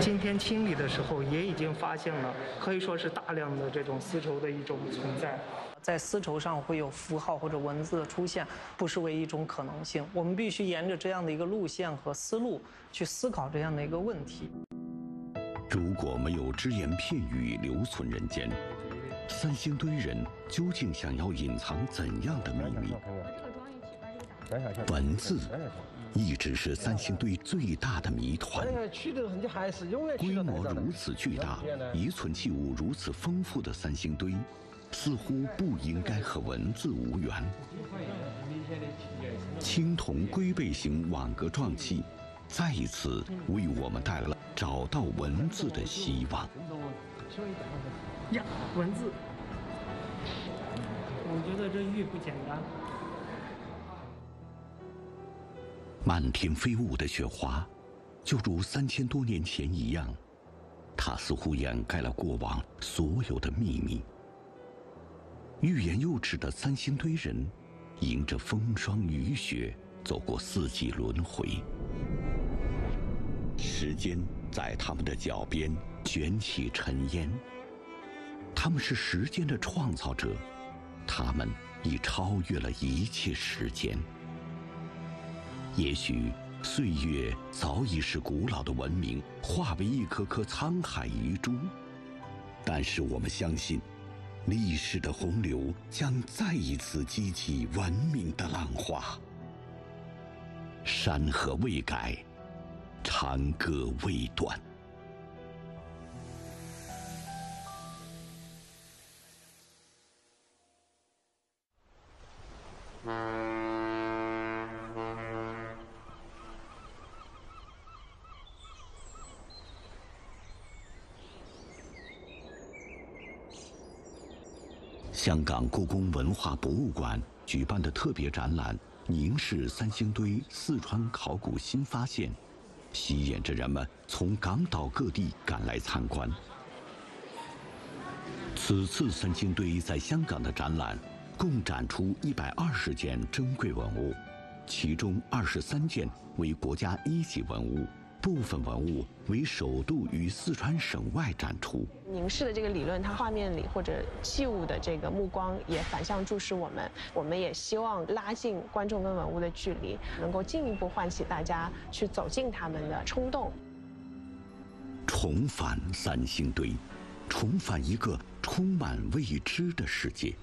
今天清理的时候也已经发现了，可以说是大量的这种丝绸的一种存在。在丝绸上会有符号或者文字的出现，不失为一种可能性。我们必须沿着这样的一个路线和思路去思考这样的一个问题。如果没有只言片语留存人间，三星堆人究竟想要隐藏怎样的秘密？文字一直是三星堆最大的谜团。规模如此巨大，遗存器物如此丰富的三星堆，似乎不应该和文字无缘。青铜龟背形网格状器，再一次为我们带来了找到文字的希望。呀，文字，我觉得这玉不简单。漫天飞舞的雪花，就如3000多年前一样，它似乎掩盖了过往所有的秘密。欲言又止的三星堆人，迎着风霜雨雪，走过4季轮回。时间在他们的脚边卷起尘烟。他们是时间的创造者，他们已超越了一切时间。也许岁月早已使古老的文明化为一颗颗沧海遗珠，但是我们相信，历史的洪流将再一次激起文明的浪花。山河未改，长歌未断。香港故宫文化博物馆举办的特别展览《凝视三星堆四川考古新发现》，吸引着人们从港岛各地赶来参观。此次三星堆在香港的展览共展出120件珍贵文物，其中23件为国家1级文物，部分文物为首度于四川省外展出。凝视的这个理论，它画面里或者器物的这个目光也反向注视我们，我们也希望拉近观众跟文物的距离，能够进一步唤起大家去走进他们的冲动。重返三星堆，重返一个充满未知的世界。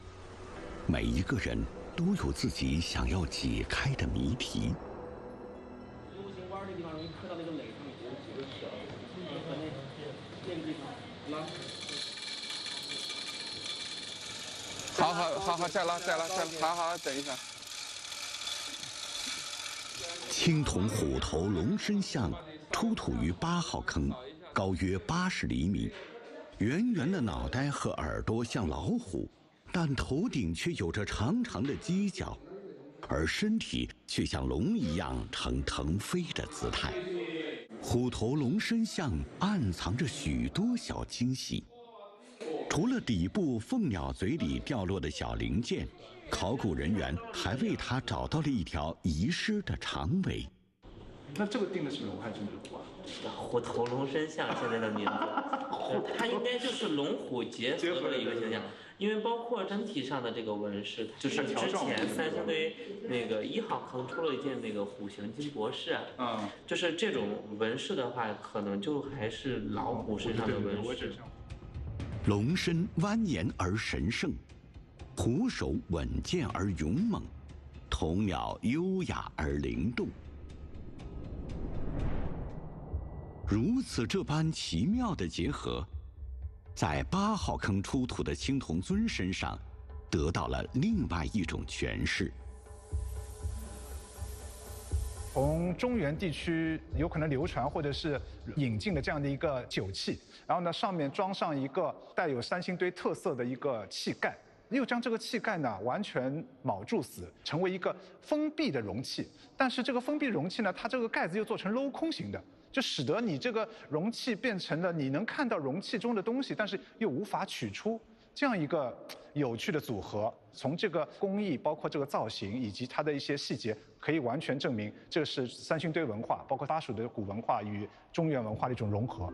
每一个人都有自己想要解开的谜题。好，再拉，好，等一下。青铜虎头龙身像出土于8号坑，高约80厘米，圆圆的脑袋和耳朵像老虎，但头顶却有着长长的犄角，而身体却像龙一样呈腾飞的姿态。虎头龙身像暗藏着许多小惊喜。除了底部凤鸟嘴里掉落的小零件，考古人员还为它找到了一条遗失的长尾。那这个定的是龙还是虎啊？虎头龙身像现在的名字，它应该就是龙虎结合的一个形象，因为包括整体上的这个纹饰，就是之前三星堆那个1号坑出了一件那个虎形金博士，就是这种纹饰的话，可能就还是老虎身上的纹饰。龙身蜿蜒而神圣，虎首稳健而勇猛，铜鸟优雅而灵动。如此这般奇妙的结合，在8号坑出土的青铜尊身上，得到了另外一种诠释。从中原地区有可能流传或者是引进的这样的一个酒器，然后呢，上面装上一个带有三星堆特色的一个器盖，又将这个器盖呢完全铆住死，成为一个封闭的容器。但是这个封闭容器呢，它这个盖子又做成镂空型的，就使得你这个容器变成了你能看到容器中的东西，但是又无法取出。这样一个有趣的组合，从这个工艺，包括这个造型以及它的一些细节，可以完全证明这是三星堆文化，包括巴蜀的古文化与中原文化的一种融合。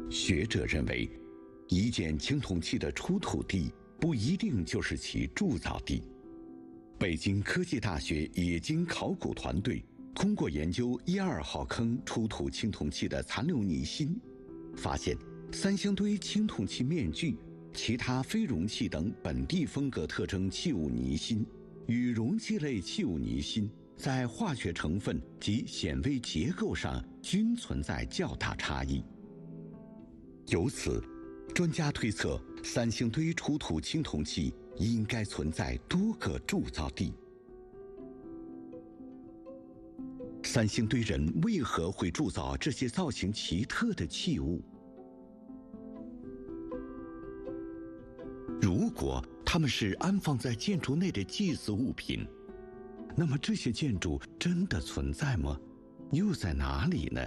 学者认为，一件青铜器的出土地不一定就是其铸造地。北京科技大学冶金考古团队通过研究1、2号坑出土青铜器的残留泥芯，发现三星堆青铜器面具、其他非容器等本地风格特征器物泥芯与容器类器物泥芯在化学成分及显微结构上均存在较大差异。由此，专家推测三星堆出土青铜器应该存在多个铸造地。三星堆人为何会铸造这些造型奇特的器物？如果它们是安放在建筑内的祭祀物品，那么这些建筑真的存在吗？又在哪里呢？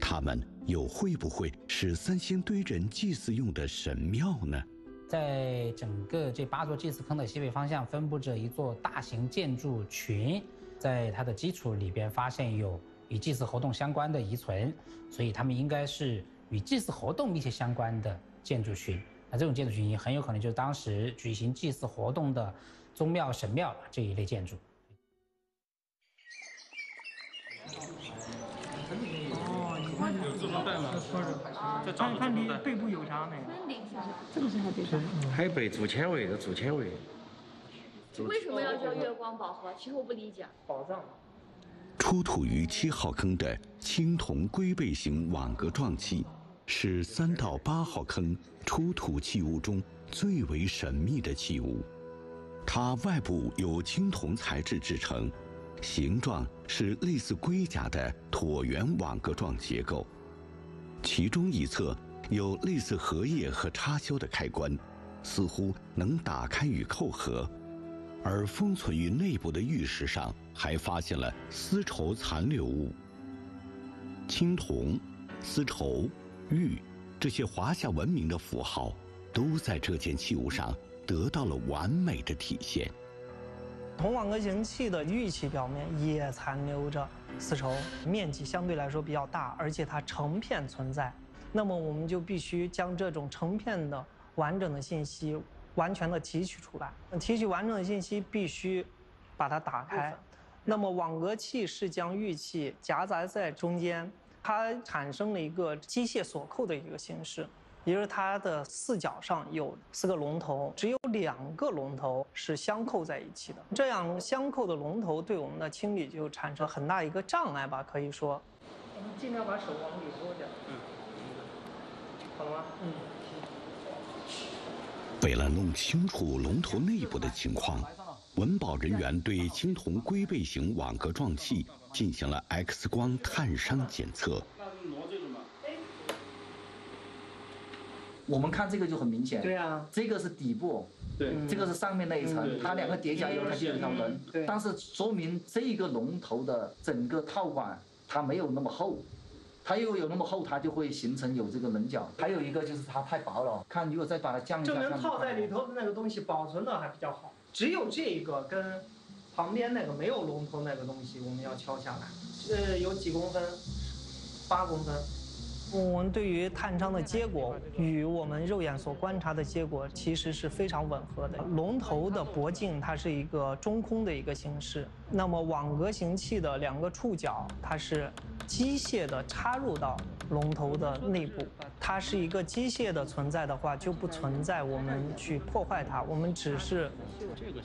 它们又会不会是三星堆人祭祀用的神庙呢？在整个这8座祭祀坑的西北方向分布着一座大型建筑群，在它的基础里边发现有与祭祀活动相关的遗存，所以它们应该是与祭祀活动密切相关的建筑群。那这种建筑群也很有可能就是当时举行祭祀活动的宗庙、神庙这一类建筑。哦，你看有自动带吗？看你背部有啥没有？这个是海贝啥？海贝铸纤维的铸纤维。为什么要叫月光宝盒？其实我不理解。宝藏。出土于7号坑的青铜龟背形网格状器，是3到8号坑出土器物中最为神秘的器物。它外部由青铜材质制成，形状是类似龟甲的椭圆网格状结构，其中一侧有类似荷叶和插销的开关，似乎能打开与扣合。而封存于内部的玉石上还发现了丝绸残留物。青铜、丝绸、玉这些华夏文明的符号，都在这件器物上得到了完美的体现。铜网格形器的玉器表面也残留着丝绸，面积相对来说比较大，而且它成片存在。那么我们就必须将这种成片的完整的信息完全的提取出来。提取完整的信息必须把它打开。那么网格器是将玉器夹杂在中间，它产生了一个机械锁扣的一个形式。也就是它的4角上有4个龙头，只有2个龙头是相扣在一起的。这样相扣的龙头对我们的清理就产生很大一个障碍吧，可以说。我们尽量把手往里拨点。好了吗？为了弄清楚龙头内部的情况，文保人员对青铜龟背形网格状器进行了 X 光探伤检测。我们看这个就很明显，对啊，这个是底部，对，这个是上面那一层，它2个叠加以后，它就有一条纹，但是说明这个龙头的整个套管它没有那么厚，它又有那么厚，它就会形成有这个棱角。还有一个就是它太薄了，看如果再把它降一下，证明套在里头的那个东西保存的还比较好。只有这一个跟旁边那个没有龙头那个东西，我们要敲下来。有几公分？8公分。我们对于探伤的结果与我们肉眼所观察的结果其实是非常吻合的。龙头的脖颈它是一个中空的一个形式，那么网格形器的2个触角它是机械的插入到龙头的内部。它是一个机械的存在的话，就不存在我们去破坏它，我们只是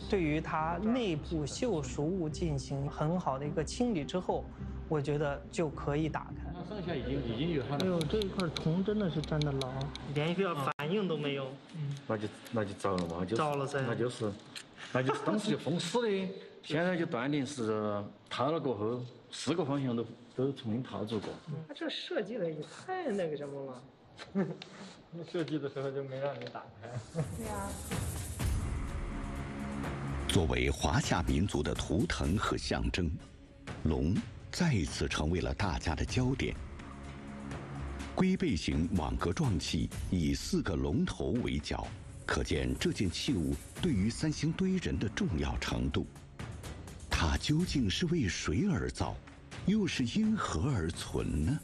对于它内部锈熟物进行很好的一个清理之后，我觉得就可以打开。剩下已经有它了。哎呦，这一块铜真的是粘的牢，连一个反应都没有。那就糟了嘛，糟了噻。那就是当时就封死的，现在就断定是套了过后4个方向都重新套住过。他这设计的也太那个什么了。设计的时候就没让你打开。对啊。作为华夏民族的图腾和象征，龙再一次成为了大家的焦点。龟背形网格状器以4个龙头为角，可见这件器物对于三星堆人的重要程度。它究竟是为谁而造，又是因何而存呢？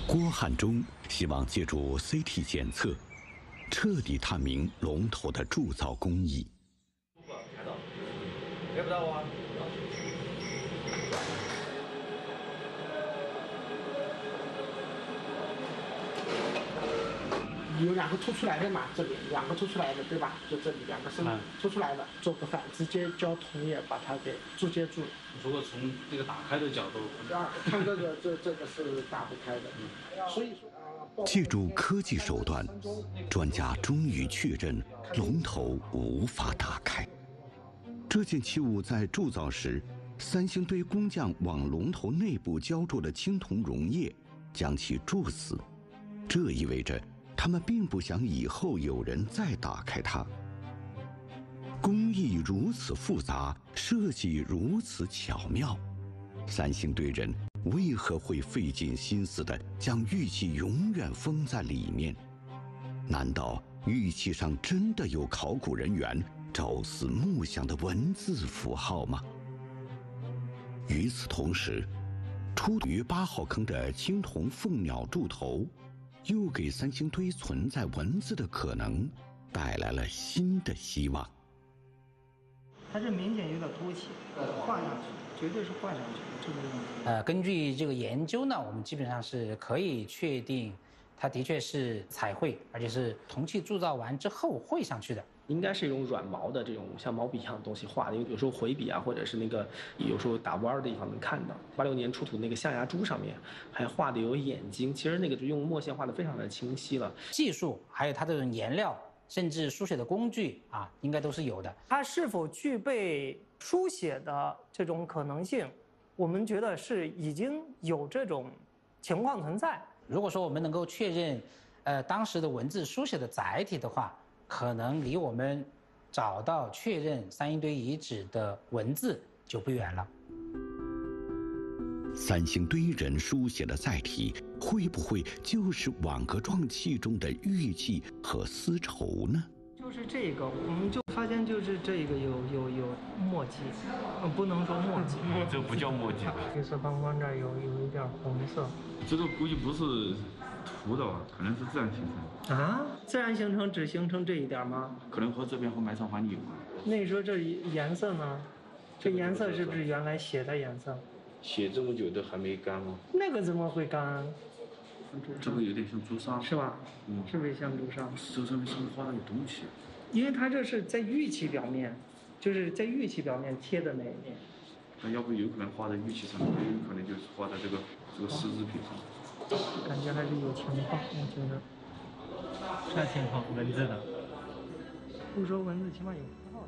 郭汉忠希望借助 CT 检测，彻底探明龙头的铸造工艺。约不到啊？有2个凸出来的嘛，这里2个凸出来的，对吧？就这里2个是凸出来的，做个反，直接浇铜液把它给注接住。如果从这个打开的角度，看这个是打不开的，所以说借助科技手段，专家终于确认龙头无法打开。这件器物在铸造时，三星堆工匠往龙头内部浇注了青铜溶液，将其铸死。这意味着他们并不想以后有人再打开它。工艺如此复杂，设计如此巧妙，三星堆人为何会费尽心思地将玉器永远封在里面？难道玉器上真的有考古人员朝思暮想的文字符号吗？与此同时，出土于8号坑的青铜凤鸟柱头，又给三星堆存在文字的可能带来了新的希望。它这明显有点凸起，画上去，绝对是画上去的这个样子。根据这个研究呢，我们基本上是可以确定，它的确是彩绘，而且是铜器铸造完之后绘上去的。应该是一种软毛的这种像毛笔一样的东西画的，因为有时候回笔啊，或者是那个有时候打弯的地方能看到。86年出土那个象牙珠上面还画的有眼睛，其实那个就用墨线画的非常的清晰了。技术还有它这种颜料，甚至书写的工具啊，应该都是有的。它是否具备书写的这种可能性，我们觉得是已经有这种情况存在。如果说我们能够确认，当时的文字书写的载体的话，可能离我们找到确认三星堆遗址的文字就不远了。三星堆人书写的载体会不会就是网格状器中的玉器和丝绸呢？就是这个，我们就发现就是这个有墨迹，不能说墨迹，这不叫墨迹。绿色膀胱这儿有一点红色，这个估计不是涂的吧，可能是自然形成。啊？自然形成只形成这一点吗？可能和这边和埋藏环境有关。那你说这颜色呢？这颜色是不是原来写的颜色？写这么久都还没干吗？那个怎么会干？这个有点像朱砂，是吧？是不是像朱砂？这上面是不是画的有东西？因为它这是在玉器表面，就是在玉器表面贴的那一面。那要不有可能画在玉器上，也有可能就是画在这个丝织品上。感觉还是有情况，我觉得。啥情况？文字的？不说文字，起码有符号。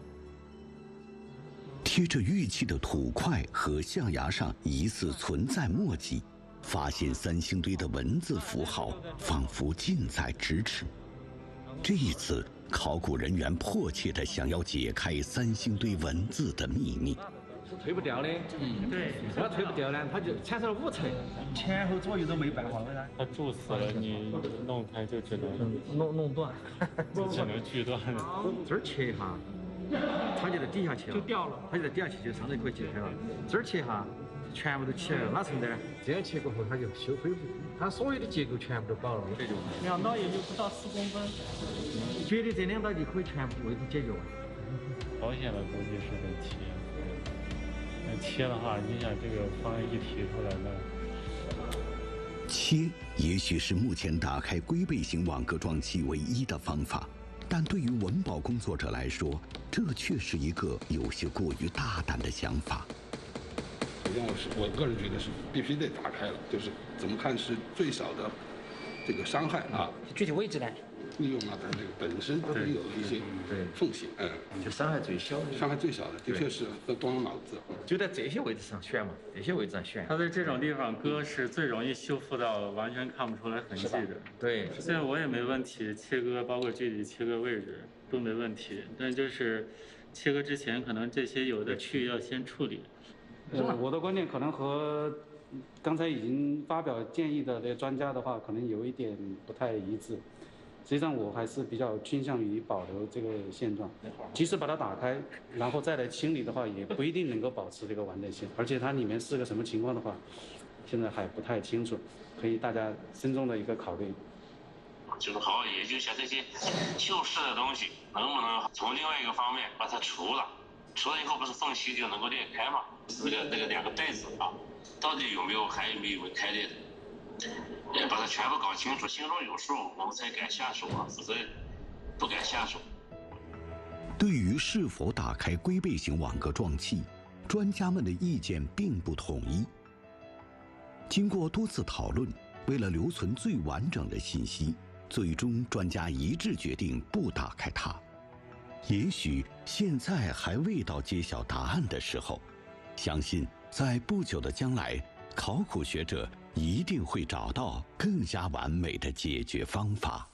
贴着玉器的土块和象牙上疑似存在墨迹，发现三星堆的文字符号仿佛近在咫尺。这一次，考古人员迫切地想要解开三星堆文字的秘密。是推不掉的，对，要推不掉呢，它就产生了误层，前后左右都没办法了。它铸死了，你弄开就只能弄断，就只能锯断了。这儿切一下，它就在底下切了，就掉了。它就在底下切，就上头可以解开了。这儿切一下，全部都起来了，哪成的？这样切过后，它就恢复，它所有的结构全部都保了。这就2刀也就不到4公分，绝对这2刀就可以全部问题解决完。保险的估计是得切，那切的话，你想这个方案一提出来呢？切也许是目前打开龟背形网格状器唯一的方法，但对于文保工作者来说，这却是一个有些过于大胆的想法。首先，我个人觉得是必须得打开了，就是怎么看是最少的这个伤害啊。具体位置呢？利用啊，它这个本身都有一些缝隙，就伤害最小的。伤害最小的，的确是动了脑子。就在这些位置上选嘛，这些位置上选。它在这种地方割是最容易修复到完全看不出来痕迹的。对，虽然我也没问题，切割包括具体切割位置都没问题，但就是切割之前可能这些有的区域要先处理。我的观点可能和刚才已经发表建议的那个专家的话，可能有一点不太一致。实际上，我还是比较倾向于保留这个现状。即使把它打开，然后再来清理的话，也不一定能够保持这个完整性。而且它里面是个什么情况的话，现在还不太清楚，可以大家慎重的一个考虑。就是好好研究一下这些旧式的东西，能不能从另外一个方面把它除了以后，不是缝隙就能够裂开嘛？那个两个袋子啊，到底还有没有开裂的？把它全部搞清楚，心中有数，我们才敢下手啊，否则不敢下手。对于是否打开龟背型网格状器，专家们的意见并不统一。经过多次讨论，为了留存最完整的信息，最终专家一致决定不打开它。也许现在还未到揭晓答案的时候，相信在不久的将来，考古学者一定会找到更加完美的解决方法。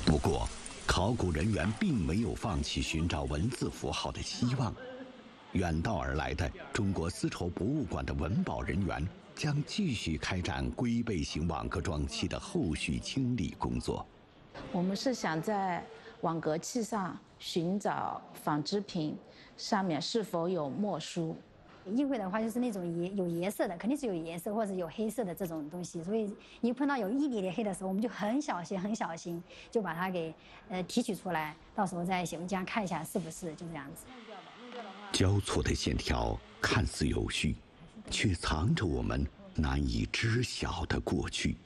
不过，考古人员并没有放弃寻找文字符号的希望。远道而来的中国丝绸博物馆的文保人员将继续开展龟背型网格状器的后续清理工作。我们是想在网格器上寻找纺织品上面是否有墨书。印会的话就是那种有颜色的，肯定是有颜色或者有黑色的这种东西，所以一碰到有一点点黑的时候，我们就很小心就把它给提取出来，到时候在写文章看一下是不是就这样子。交错的线条看似有序，却藏着我们难以知晓的过去。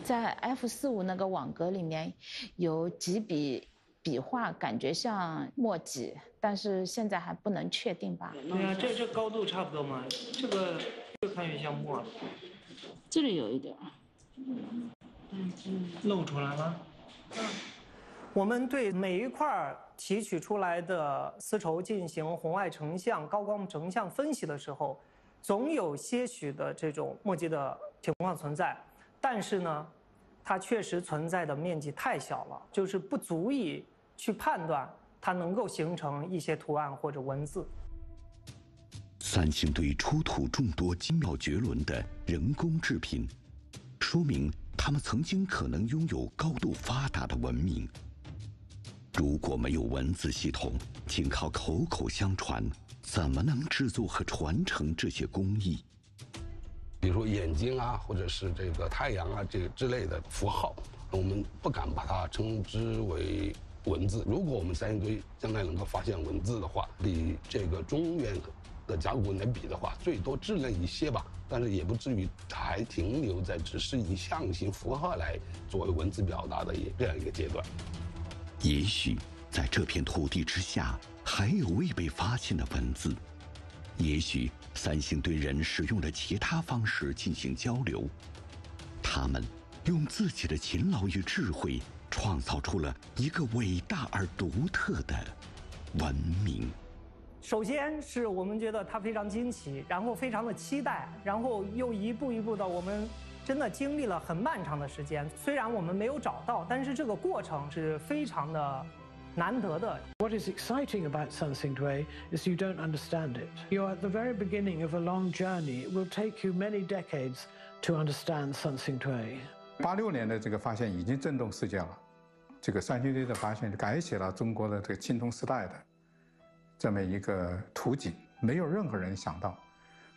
在 F45那个网格里面有几笔笔画，感觉像墨迹，但是现在还不能确定吧？对啊，这高度差不多嘛，这个越看越像墨了。这里有一点，露出来了。我们对每一块提取出来的丝绸进行红外成像、高光成像分析的时候，总有些许的这种墨迹的情况存在，但是呢，它确实存在的面积太小了，就是不足以去判断它能够形成一些图案或者文字。三星堆出土众多精妙绝伦的人工制品，说明他们曾经可能拥有高度发达的文明。如果没有文字系统，仅靠口口相传，怎么能制作和传承这些工艺？比如说眼睛啊，或者是这个太阳啊，这个之类的符号，我们不敢把它称之为文字。如果我们三星堆将来能够发现文字的话，比这个中原的甲骨文来比的话，最多稚嫩一些吧，但是也不至于还停留在只是以象形符号来作为文字表达的这样一个阶段。也许在这片土地之下，还有未被发现的文字。也许三星堆人使用了其他方式进行交流，他们用自己的勤劳与智慧，创造出了一个伟大而独特的文明。首先是我们觉得它非常惊奇，然后非常的期待，然后又一步一步的我们真的经历了很漫长的时间。虽然我们没有找到，但是这个过程是非常的难得的。 What is exciting about Sansing Dui is you don't understand it. You're at the very beginning of a long journey. It will take you many decades to understand Sansing Dui. 86年的这个发现已经震动世界了，这个三星堆的发现改写了中国的这个青铜时代的这么一个图景，没有任何人想到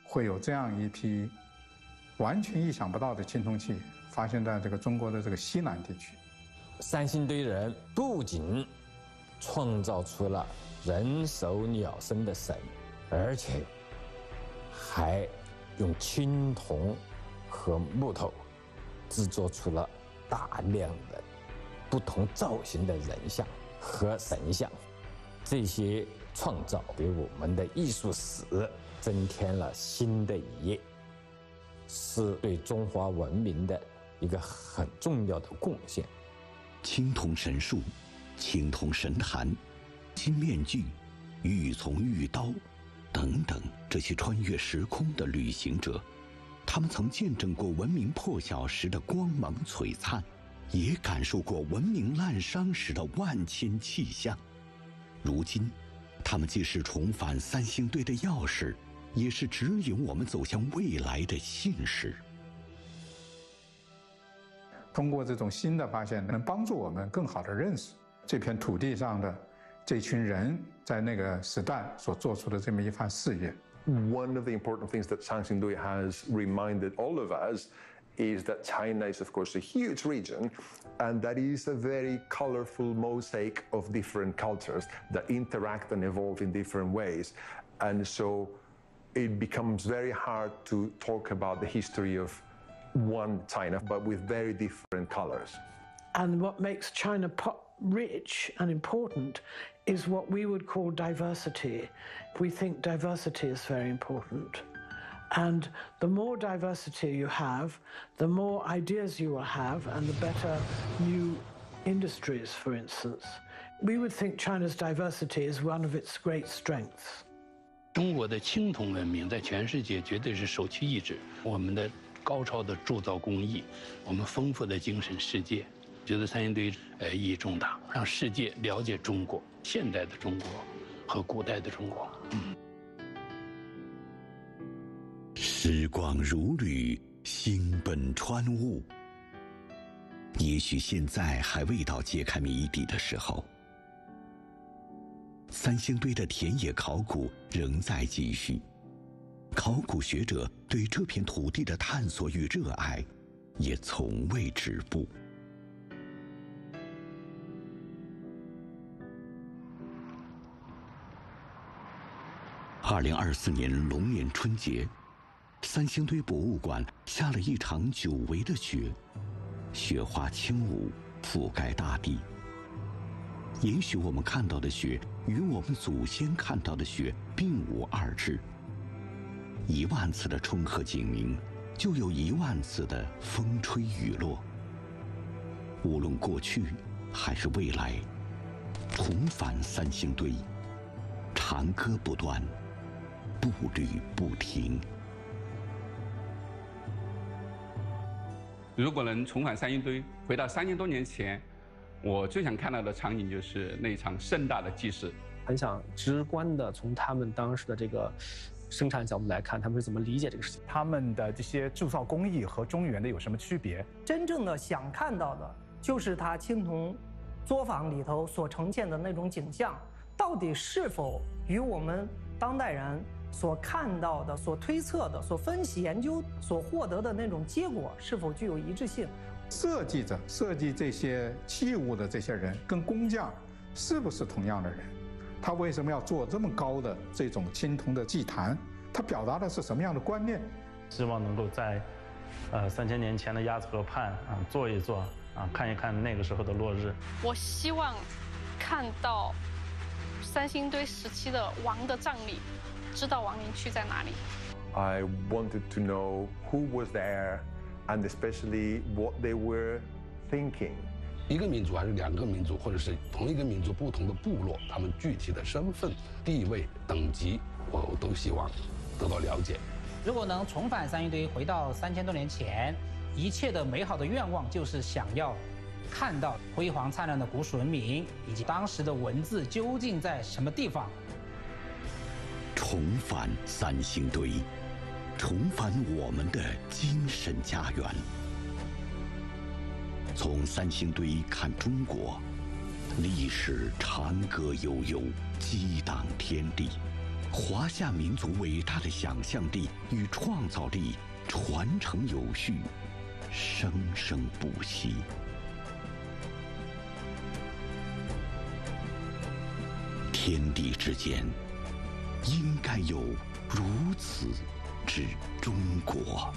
会有这样一批完全意想不到的青铜器发现在这个中国的这个西南地区。三星堆人不仅创造出了人首鸟身的神，而且还用青铜和木头制作出了大量的不同造型的人像和神像。这些创造给我们的艺术史增添了新的一页，是对中华文明的一个很重要的贡献。青铜神树、青铜神坛、金面具、玉琮玉刀等等，这些穿越时空的旅行者，他们曾见证过文明破晓时的光芒璀璨，也感受过文明滥觞时的万千气象。如今，他们既是重返三星堆的钥匙，也是指引我们走向未来的信使。通过这种新的发现，能帮助我们更好地认识这片土地上的这群人在那个时代所做出的这么一番事业。One of the important things that Sanxingdui has reminded all of us is that China is, of course, a huge region, and that is a very colorful mosaic of different cultures that interact and evolve in different ways. And so it becomes very hard to talk about the history of one China, but with very different colors. And what makes China rich and important is what we would call diversity. We think diversity is very important. And the more diversity you have, the more ideas you will have, and the better new industries, for instance. We would think China's diversity is one of its great strengths. 中国的青铜文明在全世界绝对是首屈一指。我们的高超的铸造工艺，我们丰富的精神世界，觉得三星堆意义重大，让世界了解中国现代的中国和古代的中国。时光如旅，星奔川雾。也许现在还未到揭开谜底的时候。三星堆的田野考古仍在继续，考古学者对这片土地的探索与热爱也从未止步。2024年龙年春节，三星堆博物馆下了一场久违的雪，雪花轻舞，覆盖大地。也许我们看到的雪与我们祖先看到的雪并无二致。10000次的冲和警鸣，就有10000次的风吹雨落。无论过去还是未来，重返三星堆，长歌不断，步履不停。如果能重返三星堆，回到3000多年前，我最想看到的场景就是那场盛大的祭祀。很想直观的从他们当时的这个生产角度来看，他们是怎么理解这个事情？他们的这些铸造工艺和中原的有什么区别？真正的想看到的，就是它青铜作坊里头所呈现的那种景象，到底是否与我们当代人所看到的、所推测的、所分析研究、所获得的那种结果是否具有一致性？设计这些器物的这些人跟工匠是不是同样的人？他为什么要做这么高的这种青铜的祭坛？他表达的是什么样的观念？希望能够在3000年前的鸭子河畔坐一坐看一看那个时候的落日。我希望看到三星堆时期的王的葬礼，知道亡灵区在哪里。I wanted to know who was there and especially what they were thinking. 一个民族还是2个民族，或者是同一个民族不同的部落，他们具体的身份、地位、等级，我都希望得到了解。如果能重返三星堆，回到3000多年前，一切的美好的愿望就是想要看到辉煌灿烂的古蜀文明，以及当时的文字究竟在什么地方。重返三星堆，重返我们的精神家园。从三星堆看中国，历史长歌悠悠，激荡天地，华夏民族伟大的想象力与创造力传承有序，生生不息。天地之间，应该有如此之中国。